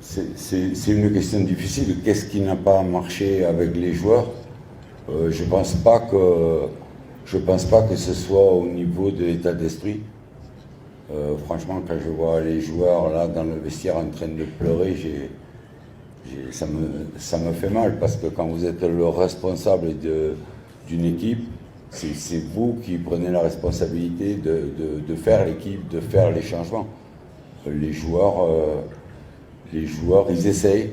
C'est une question difficile. Qu'est-ce qui n'a pas marché avec les joueurs? Je pense pas que ce soit au niveau de l'état d'esprit. Franchement, quand je vois les joueurs là dans le vestiaire en train de pleurer, ça me fait mal parce que quand vous êtes le responsable d'une équipe, c'est vous qui prenez la responsabilité de faire l'équipe, de faire les changements. Les joueurs, ils essayent.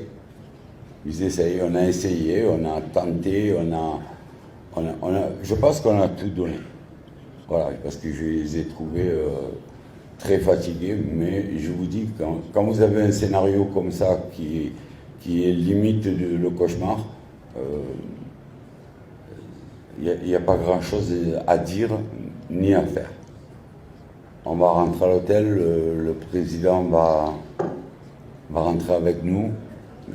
On a essayé, on a tenté, je pense qu'on a tout donné. Voilà, parce que je les ai trouvés très fatigués. Mais je vous dis, quand vous avez un scénario comme ça qui est limite le cauchemar, il n'y a pas grand-chose à dire ni à faire. On va rentrer à l'hôtel, le président va rentrer avec nous,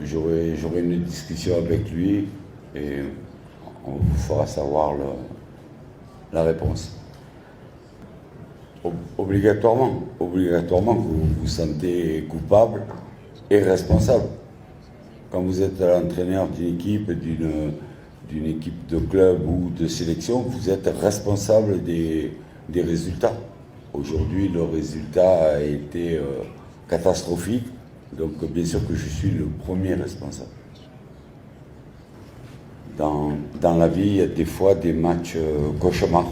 j'aurai une discussion avec lui et on vous fera savoir la réponse. Obligatoirement, vous vous sentez coupable et responsable. Quand vous êtes l'entraîneur d'une équipe, d'une équipe de club ou de sélection, vous êtes responsable des résultats. Aujourd'hui, le résultat a été catastrophique, donc bien sûr que je suis le premier responsable. Dans la vie, il y a des fois des matchs cauchemars,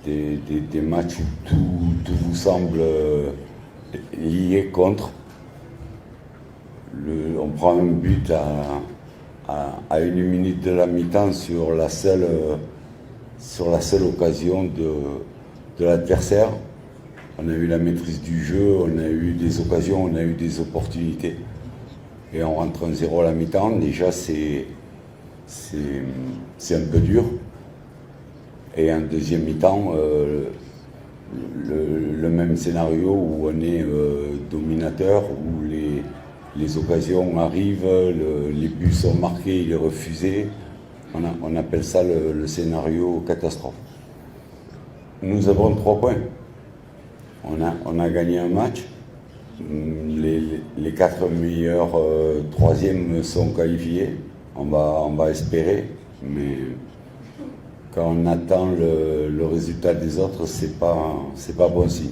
des matchs où tout vous semble lié contre. On prend un but à 1 minute de la mi-temps sur la seule occasion de l'adversaire. On a eu la maîtrise du jeu, on a eu des occasions, on a eu des opportunités. Et on rentre 1-0 à la mi-temps, déjà c'est un peu dur. Et en deuxième mi-temps, le même scénario où on est dominateur, où les occasions arrivent, les buts sont marqués, il est refusé. On appelle ça le scénario catastrophe. Nous avons 3 points. On a gagné un match. Les 4 meilleurs troisièmes sont qualifiés. On va espérer, mais quand on attend le résultat des autres, c'est pas bon signe.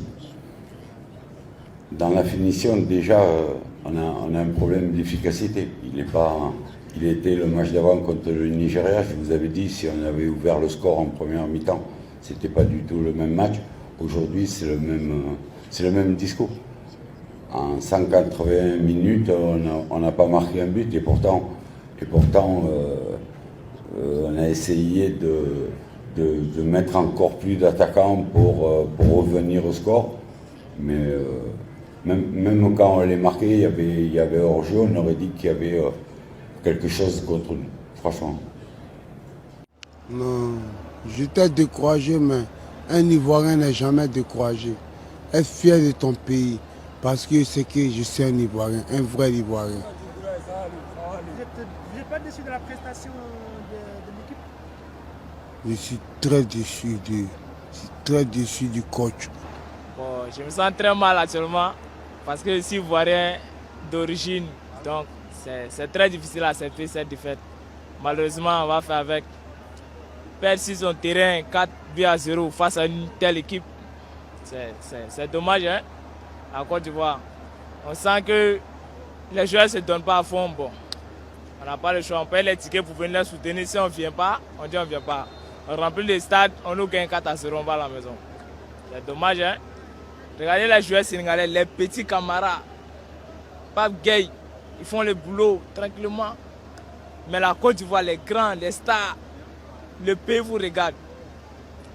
Dans la finition, déjà, on a un problème d'efficacité. Il était le match d'avant contre le Nigeria. Je vous avais dit, si on avait ouvert le score en première mi-temps, c'était pas du tout le même match. Aujourd'hui, c'est le même discours. En 181 minutes, on n'a pas marqué un but et pourtant, on a essayé de mettre encore plus d'attaquants pour revenir au score. Mais même quand on les marqué, il y avait hors-jeu, on aurait dit qu'il y avait quelque chose contre nous, franchement. Non, j'étais découragé, mais un Ivoirien n'est jamais découragé. Être fier de ton pays, parce que c'est que je suis un Ivoirien, un vrai Ivoirien. Vous n'êtes pas déçu de la prestation de l'équipe? Je suis très déçu du coach. Bon, je me sens très mal actuellement parce que je suis Ivoirien d'origine, donc c'est très difficile à accepter cette défaite. Malheureusement, on va faire avec. Perdre sur son terrain 4-0 face à une telle équipe, c'est dommage, hein, à Côte d'Ivoire. On sent que les joueurs ne se donnent pas à fond. Bon, on n'a pas le choix, on paye les tickets pour venir les soutenir. Si on ne vient pas, on dit on ne vient pas. On remplit les stades, on nous gagne 4-0, on va à la maison. C'est dommage, hein. Regardez les joueurs sénégalais, les petits camarades, Pape Gueye, ils font le boulot tranquillement. Mais la Côte d'Ivoire, les grands, les stars, le pays vous regarde.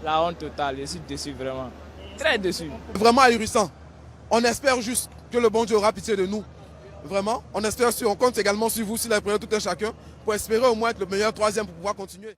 La honte totale, je suis déçu vraiment. Très déçu. Vraiment ahurissant. On espère juste que le bon Dieu aura pitié de nous. Vraiment. On espère, on compte également sur vous, si la prière tout un chacun, pour espérer au moins être le meilleur troisième pour pouvoir continuer.